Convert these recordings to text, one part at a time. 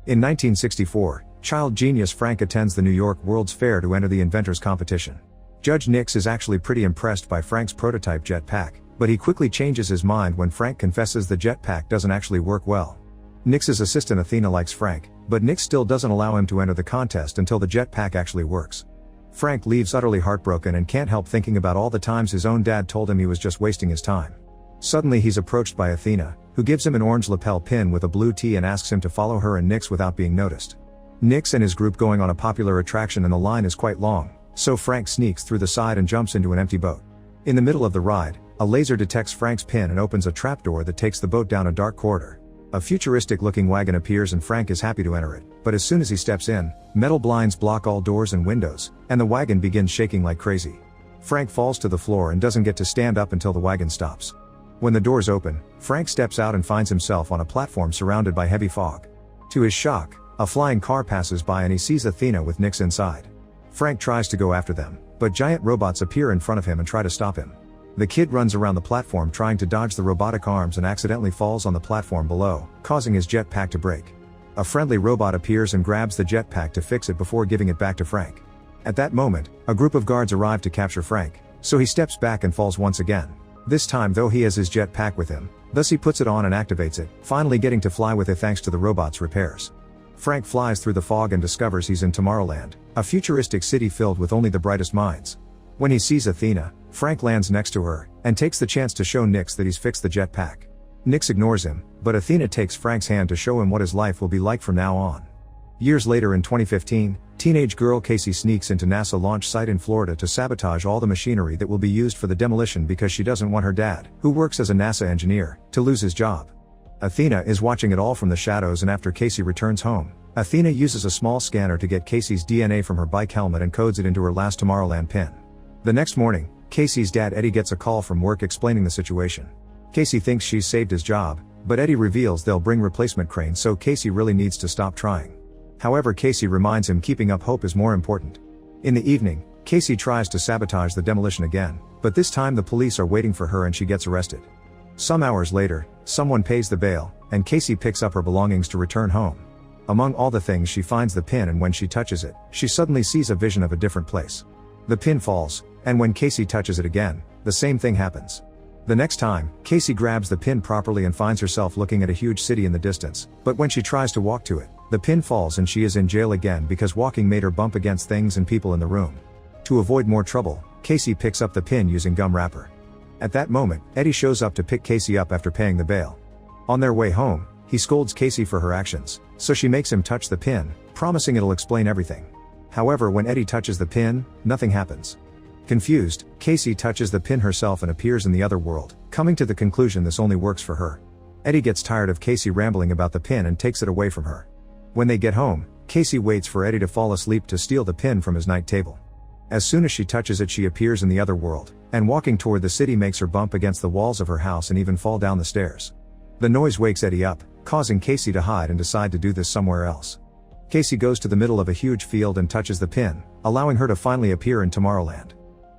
In 1964, child genius Frank attends the New York World's Fair to enter the inventors competition. Judge Nix is actually pretty impressed by Frank's prototype jetpack, but he quickly changes his mind when Frank confesses the jetpack doesn't actually work well. Nix's assistant Athena likes Frank, but Nix still doesn't allow him to enter the contest until the jetpack actually works. Frank leaves utterly heartbroken and can't help thinking about all the times his own dad told him he was just wasting his time. Suddenly he's approached by Athena, who gives him an orange lapel pin with a blue T and asks him to follow her and Nix without being noticed. Nix and his group going on a popular attraction and the line is quite long, so Frank sneaks through the side and jumps into an empty boat. In the middle of the ride, a laser detects Frank's pin and opens a trapdoor that takes the boat down a dark corridor. A futuristic-looking wagon appears and Frank is happy to enter it, but as soon as he steps in, metal blinds block all doors and windows, and the wagon begins shaking like crazy. Frank falls to the floor and doesn't get to stand up until the wagon stops. When the doors open, Frank steps out and finds himself on a platform surrounded by heavy fog. To his shock, a flying car passes by and he sees Athena with Nix inside. Frank tries to go after them, but giant robots appear in front of him and try to stop him. The kid runs around the platform trying to dodge the robotic arms and accidentally falls on the platform below, causing his jetpack to break. A friendly robot appears and grabs the jetpack to fix it before giving it back to Frank. At that moment, a group of guards arrive to capture Frank, so he steps back and falls once again. This time though he has his jetpack with him, thus he puts it on and activates it, finally getting to fly with it thanks to the robot's repairs. Frank flies through the fog and discovers he's in Tomorrowland, a futuristic city filled with only the brightest minds. When he sees Athena, Frank lands next to her, and takes the chance to show Nix that he's fixed the jetpack. Nix ignores him, but Athena takes Frank's hand to show him what his life will be like from now on. Years later in 2015, teenage girl Casey sneaks into NASA launch site in Florida to sabotage all the machinery that will be used for the demolition because she doesn't want her dad, who works as a NASA engineer, to lose his job. Athena is watching it all from the shadows, and after Casey returns home, Athena uses a small scanner to get Casey's DNA from her bike helmet and codes it into her last Tomorrowland pin. The next morning, Casey's dad Eddie gets a call from work explaining the situation. Casey thinks she's saved his job, but Eddie reveals they'll bring replacement cranes, so Casey really needs to stop trying. However, Casey reminds him keeping up hope is more important. In the evening, Casey tries to sabotage the demolition again, but this time the police are waiting for her and she gets arrested. Some hours later, someone pays the bail, and Casey picks up her belongings to return home. Among all the things she finds the pin, and when she touches it, she suddenly sees a vision of a different place. The pin falls, and when Casey touches it again, the same thing happens. The next time, Casey grabs the pin properly and finds herself looking at a huge city in the distance, but when she tries to walk to it, the pin falls and she is in jail again because walking made her bump against things and people in the room. To avoid more trouble, Casey picks up the pin using gum wrapper. At that moment, Eddie shows up to pick Casey up after paying the bail. On their way home, he scolds Casey for her actions, so she makes him touch the pin, promising it'll explain everything. However, when Eddie touches the pin, nothing happens. Confused, Casey touches the pin herself and appears in the other world, coming to the conclusion this only works for her. Eddie gets tired of Casey rambling about the pin and takes it away from her. When they get home, Casey waits for Eddie to fall asleep to steal the pin from his night table. As soon as she touches it, she appears in the other world, and walking toward the city makes her bump against the walls of her house and even fall down the stairs. The noise wakes Eddie up, causing Casey to hide and decide to do this somewhere else. Casey goes to the middle of a huge field and touches the pin, allowing her to finally appear in Tomorrowland.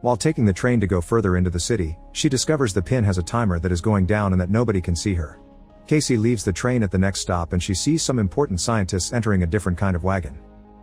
While taking the train to go further into the city, she discovers the pin has a timer that is going down and that nobody can see her. Casey leaves the train at the next stop and she sees some important scientists entering a different kind of wagon.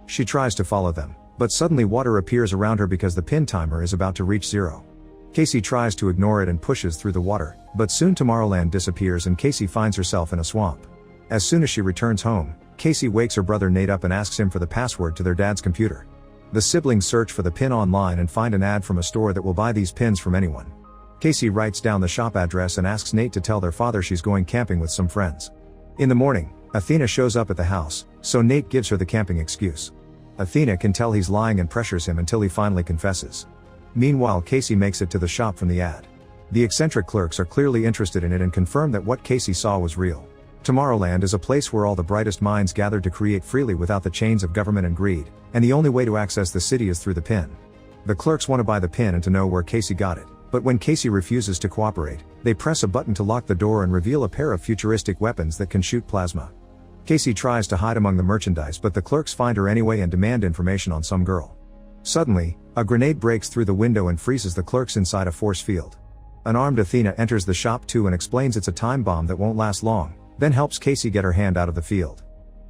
She tries to follow them, but suddenly water appears around her because the pin timer is about to reach zero. Casey tries to ignore it and pushes through the water, but soon Tomorrowland disappears and Casey finds herself in a swamp. As soon as she returns home, Casey wakes her brother Nate up and asks him for the password to their dad's computer. The siblings search for the pin online and find an ad from a store that will buy these pins from anyone. Casey writes down the shop address and asks Nate to tell their father she's going camping with some friends. In the morning, Athena shows up at the house, so Nate gives her the camping excuse. Athena can tell he's lying and pressures him until he finally confesses. Meanwhile, Casey makes it to the shop from the ad. The eccentric clerks are clearly interested in it and confirm that what Casey saw was real. Tomorrowland is a place where all the brightest minds gather to create freely without the chains of government and greed, and the only way to access the city is through the pin. The clerks want to buy the pin and to know where Casey got it, but when Casey refuses to cooperate, they press a button to lock the door and reveal a pair of futuristic weapons that can shoot plasma. Casey tries to hide among the merchandise, but the clerks find her anyway and demand information on some girl. Suddenly, a grenade breaks through the window and freezes the clerks inside a force field. An armed Athena enters the shop too and explains it's a time bomb that won't last long, then helps Casey get her hand out of the field.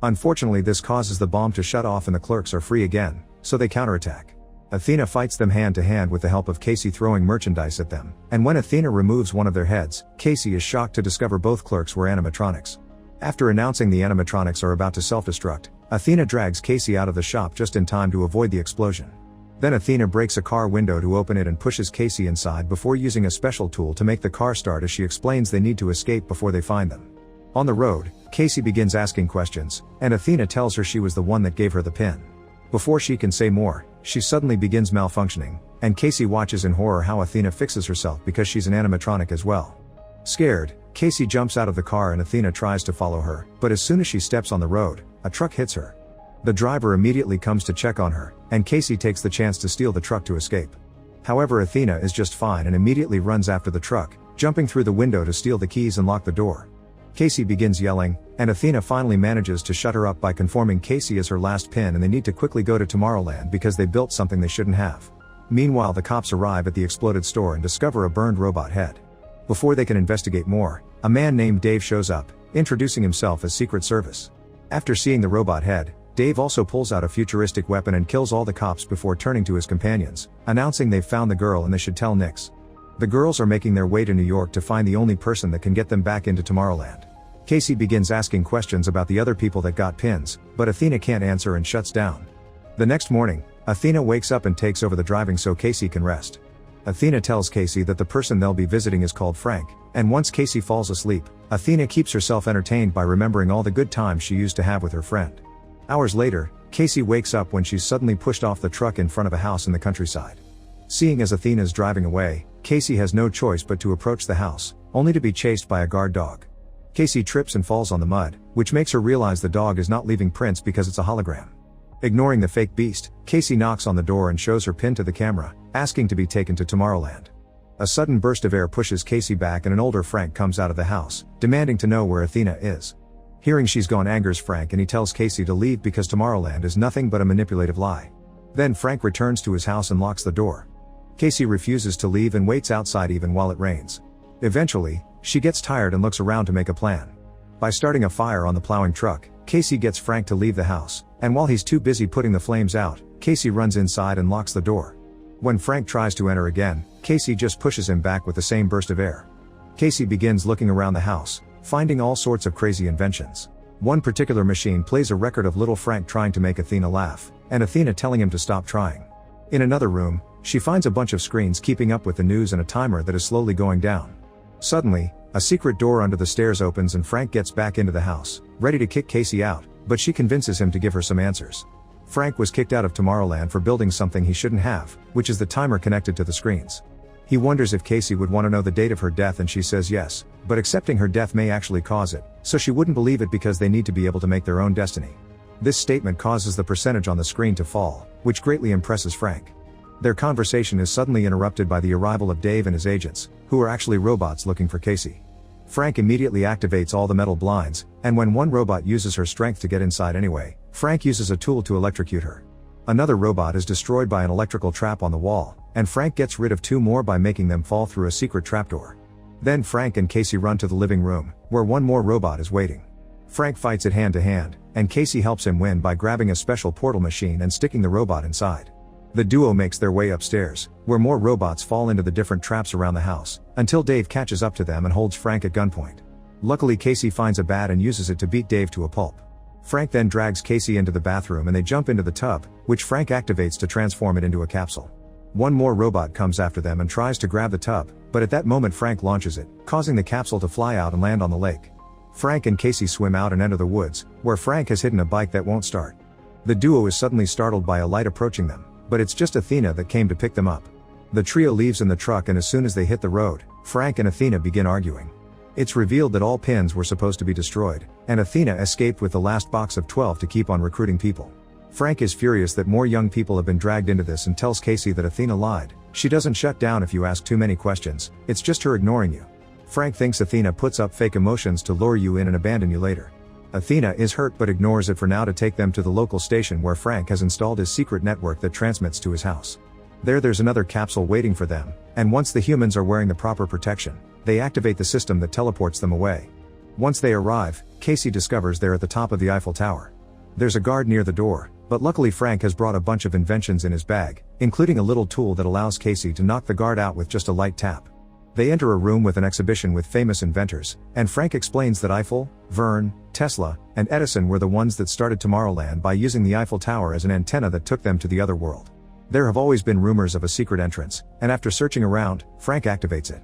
Unfortunately, this causes the bomb to shut off and the clerks are free again, so they counterattack. Athena fights them hand to hand with the help of Casey throwing merchandise at them, and when Athena removes one of their heads, Casey is shocked to discover both clerks were animatronics. After announcing the animatronics are about to self-destruct, Athena drags Casey out of the shop just in time to avoid the explosion. Then Athena breaks a car window to open it and pushes Casey inside before using a special tool to make the car start as she explains they need to escape before they find them. On the road, Casey begins asking questions, and Athena tells her she was the one that gave her the pin. Before she can say more, she suddenly begins malfunctioning, and Casey watches in horror how Athena fixes herself because she's an animatronic as well. Scared, Casey jumps out of the car and Athena tries to follow her, but as soon as she steps on the road, a truck hits her. The driver immediately comes to check on her, and Casey takes the chance to steal the truck to escape. However, Athena is just fine and immediately runs after the truck, jumping through the window to steal the keys and lock the door. Casey begins yelling, and Athena finally manages to shut her up by conforming Casey as her last pin, and they need to quickly go to Tomorrowland because they built something they shouldn't have. Meanwhile, the cops arrive at the exploded store and discover a burned robot head. Before they can investigate more, a man named Dave shows up, introducing himself as Secret Service. After seeing the robot head, Dave also pulls out a futuristic weapon and kills all the cops before turning to his companions, announcing they've found the girl and they should tell Nix. The girls are making their way to New York to find the only person that can get them back into Tomorrowland. Casey begins asking questions about the other people that got pins, but Athena can't answer and shuts down. The next morning, Athena wakes up and takes over the driving so Casey can rest. Athena tells Casey that the person they'll be visiting is called Frank, and once Casey falls asleep, Athena keeps herself entertained by remembering all the good times she used to have with her friend. Hours later, Casey wakes up when she's suddenly pushed off the truck in front of a house in the countryside. Seeing as Athena's driving away, Casey has no choice but to approach the house, only to be chased by a guard dog. Casey trips and falls on the mud, which makes her realize the dog is not leaving prints because it's a hologram. Ignoring the fake beast, Casey knocks on the door and shows her pin to the camera, asking to be taken to Tomorrowland. A sudden burst of air pushes Casey back and an older Frank comes out of the house, demanding to know where Athena is. Hearing she's gone angers Frank and he tells Casey to leave because Tomorrowland is nothing but a manipulative lie. Then Frank returns to his house and locks the door. Casey refuses to leave and waits outside even while it rains. Eventually, she gets tired and looks around to make a plan. By starting a fire on the plowing truck, Casey gets Frank to leave the house, and while he's too busy putting the flames out, Casey runs inside and locks the door. When Frank tries to enter again, Casey just pushes him back with the same burst of air. Casey begins looking around the house, finding all sorts of crazy inventions. One particular machine plays a record of little Frank trying to make Athena laugh, and Athena telling him to stop trying. In another room, she finds a bunch of screens keeping up with the news and a timer that is slowly going down. Suddenly, a secret door under the stairs opens and Frank gets back into the house, ready to kick Casey out, but she convinces him to give her some answers. Frank was kicked out of Tomorrowland for building something he shouldn't have, which is the timer connected to the screens. He wonders if Casey would want to know the date of her death and she says yes, but accepting her death may actually cause it, so she wouldn't believe it because they need to be able to make their own destiny. This statement causes the percentage on the screen to fall, which greatly impresses Frank. Their conversation is suddenly interrupted by the arrival of Dave and his agents, who are actually robots looking for Casey. Frank immediately activates all the metal blinds, and when one robot uses her strength to get inside anyway, Frank uses a tool to electrocute her. Another robot is destroyed by an electrical trap on the wall, and Frank gets rid of two more by making them fall through a secret trapdoor. Then Frank and Casey run to the living room, where one more robot is waiting. Frank fights it hand to hand, and Casey helps him win by grabbing a special portal machine and sticking the robot inside. The duo makes their way upstairs, where more robots fall into the different traps around the house, until Dave catches up to them and holds Frank at gunpoint. Luckily, Casey finds a bat and uses it to beat Dave to a pulp. Frank then drags Casey into the bathroom and they jump into the tub, which Frank activates to transform it into a capsule. One more robot comes after them and tries to grab the tub, but at that moment Frank launches it, causing the capsule to fly out and land on the lake. Frank and Casey swim out and enter the woods, where Frank has hidden a bike that won't start. The duo is suddenly startled by a light approaching them, but it's just Athena that came to pick them up. The trio leaves in the truck and as soon as they hit the road, Frank and Athena begin arguing. It's revealed that all pins were supposed to be destroyed, and Athena escaped with the last box of 12 to keep on recruiting people. Frank is furious that more young people have been dragged into this and tells Casey that Athena lied. She doesn't shut down if you ask too many questions, it's just her ignoring you. Frank thinks Athena puts up fake emotions to lure you in and abandon you later. Athena is hurt but ignores it for now to take them to the local station where Frank has installed his secret network that transmits to his house. There's another capsule waiting for them, and once the humans are wearing the proper protection, they activate the system that teleports them away. Once they arrive, Casey discovers they're at the top of the Eiffel Tower. There's a guard near the door, but luckily Frank has brought a bunch of inventions in his bag, including a little tool that allows Casey to knock the guard out with just a light tap. They enter a room with an exhibition with famous inventors, and Frank explains that Eiffel, Verne, Tesla, and Edison were the ones that started Tomorrowland by using the Eiffel Tower as an antenna that took them to the other world. There have always been rumors of a secret entrance, and after searching around, Frank activates it.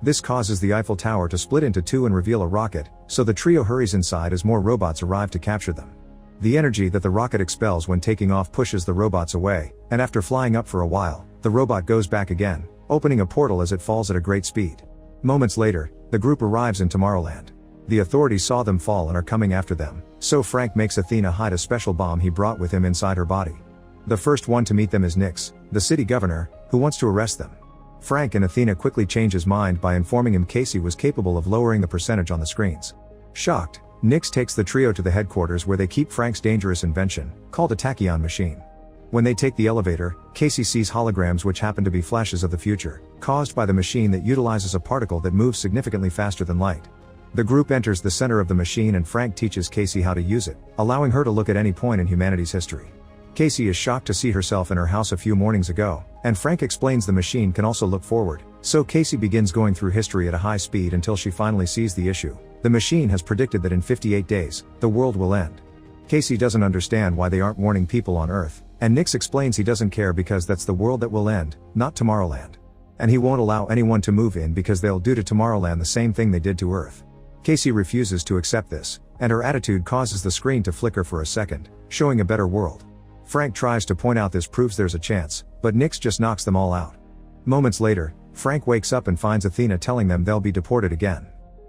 This causes the Eiffel Tower to split into two and reveal a rocket, so the trio hurries inside as more robots arrive to capture them. The energy that the rocket expels when taking off pushes the robots away, and after flying up for a while, the robot goes back again, opening a portal as it falls at a great speed. Moments later, the group arrives in Tomorrowland. The authorities saw them fall and are coming after them, so Frank makes Athena hide a special bomb he brought with him inside her body. The first one to meet them is Nix, the city governor, who wants to arrest them. Frank and Athena quickly change his mind by informing him Casey was capable of lowering the percentage on the screens. Shocked, Nix takes the trio to the headquarters where they keep Frank's dangerous invention, called a tachyon machine. When they take the elevator, Casey sees holograms which happen to be flashes of the future, caused by the machine that utilizes a particle that moves significantly faster than light. The group enters the center of the machine and Frank teaches Casey how to use it, allowing her to look at any point in humanity's history. Casey is shocked to see herself in her house a few mornings ago, and Frank explains the machine can also look forward, so Casey begins going through history at a high speed until she finally sees the issue. The machine has predicted that in 58 days, the world will end. Casey doesn't understand why they aren't warning people on Earth, and Nix explains he doesn't care because that's the world that will end, not Tomorrowland. And he won't allow anyone to move in because they'll do to Tomorrowland the same thing they did to Earth. Casey refuses to accept this, and her attitude causes the screen to flicker for a second, showing a better world. Frank tries to point out this proves there's a chance, but Nix just knocks them all out. Moments later, Frank wakes up and finds Athena telling them they'll be deported again.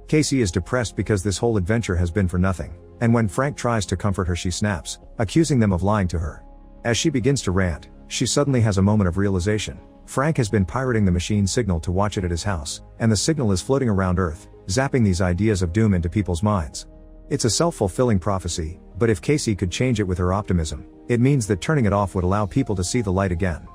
Casey is depressed because this whole adventure has been for nothing, and when Frank tries to comfort her she snaps, accusing them of lying to her. As she begins to rant, she suddenly has a moment of realization. Frank has been pirating the machine's signal to watch it at his house, and the signal is floating around Earth, zapping these ideas of doom into people's minds. It's a self-fulfilling prophecy, but if Casey could change it with her optimism, it means that turning it off would allow people to see the light again.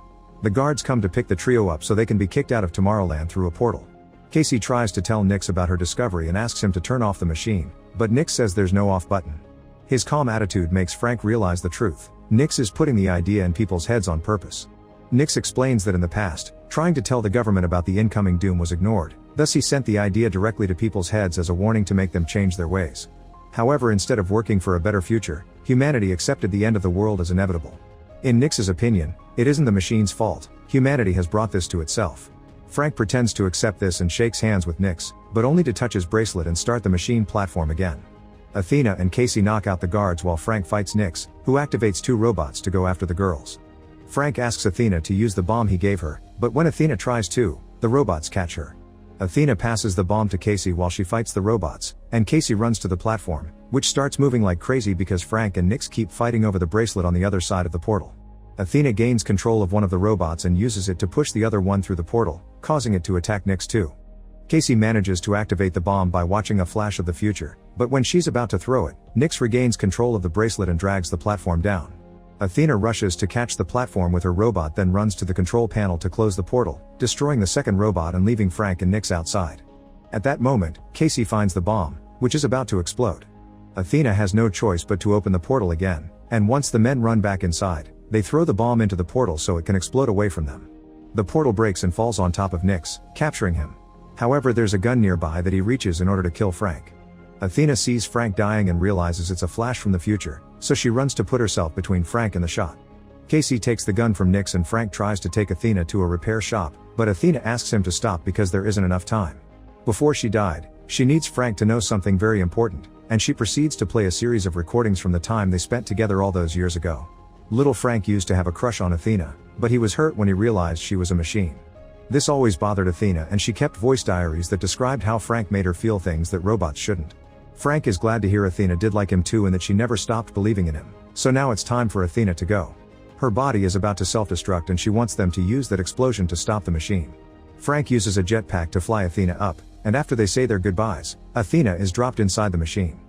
The guards come to pick the trio up so they can be kicked out of Tomorrowland through a portal. Casey tries to tell Nix about her discovery and asks him to turn off the machine, but Nix says there's no off button. His calm attitude makes Frank realize the truth. Nix is putting the idea in people's heads on purpose. Nix explains that in the past, trying to tell the government about the incoming doom was ignored, thus he sent the idea directly to people's heads as a warning to make them change their ways. However, instead of working for a better future, humanity accepted the end of the world as inevitable. In Nix's opinion, it isn't the machine's fault, humanity has brought this to itself. Frank pretends to accept this and shakes hands with Nix, but only to touch his bracelet and start the machine platform again. Athena and Casey knock out the guards while Frank fights Nix, who activates two robots to go after the girls. Frank asks Athena to use the bomb he gave her, but when Athena tries to, the robots catch her. Athena passes the bomb to Casey while she fights the robots, and Casey runs to the platform, which starts moving like crazy because Frank and Nix keep fighting over the bracelet on the other side of the portal. Athena gains control of one of the robots and uses it to push the other one through the portal, causing it to attack Nix too. Casey manages to activate the bomb by watching a flash of the future, but when she's about to throw it, Nix regains control of the bracelet and drags the platform down. Athena rushes to catch the platform with her robot, then runs to the control panel to close the portal, destroying the second robot and leaving Frank and Nix outside. At that moment, Casey finds the bomb, which is about to explode. Athena has no choice but to open the portal again, and once the men run back inside, they throw the bomb into the portal so it can explode away from them. The portal breaks and falls on top of Nix, capturing him. However, there's a gun nearby that he reaches in order to kill Frank. Athena sees Frank dying and realizes it's a flash from the future, so she runs to put herself between Frank and the shot. Casey takes the gun from Nix and Frank tries to take Athena to a repair shop, but Athena asks him to stop because there isn't enough time. Before she died, she needs Frank to know something very important, and she proceeds to play a series of recordings from the time they spent together all those years ago. Little Frank used to have a crush on Athena, but he was hurt when he realized she was a machine. This always bothered Athena, and she kept voice diaries that described how Frank made her feel things that robots shouldn't. Frank is glad to hear Athena did like him too and that she never stopped believing in him, so now it's time for Athena to go. Her body is about to self-destruct and she wants them to use that explosion to stop the machine. Frank uses a jetpack to fly Athena up, and after they say their goodbyes, Athena is dropped inside the machine.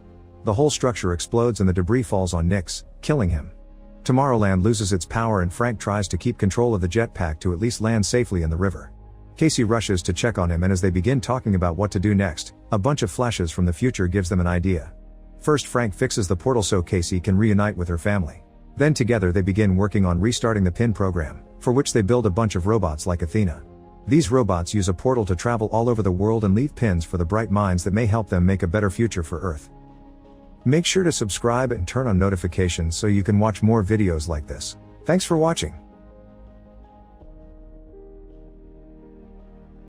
The whole structure explodes and the debris falls on Nix, killing him. Tomorrowland loses its power and Frank tries to keep control of the jetpack to at least land safely in the river. Casey rushes to check on him, and as they begin talking about what to do next, a bunch of flashes from the future gives them an idea. First, Frank fixes the portal so Casey can reunite with her family. Then together they begin working on restarting the PIN program, for which they build a bunch of robots like Athena. These robots use a portal to travel all over the world and leave pins for the bright minds that may help them make a better future for Earth. Make sure to subscribe and turn on notifications so you can watch more videos like this. Thanks for watching.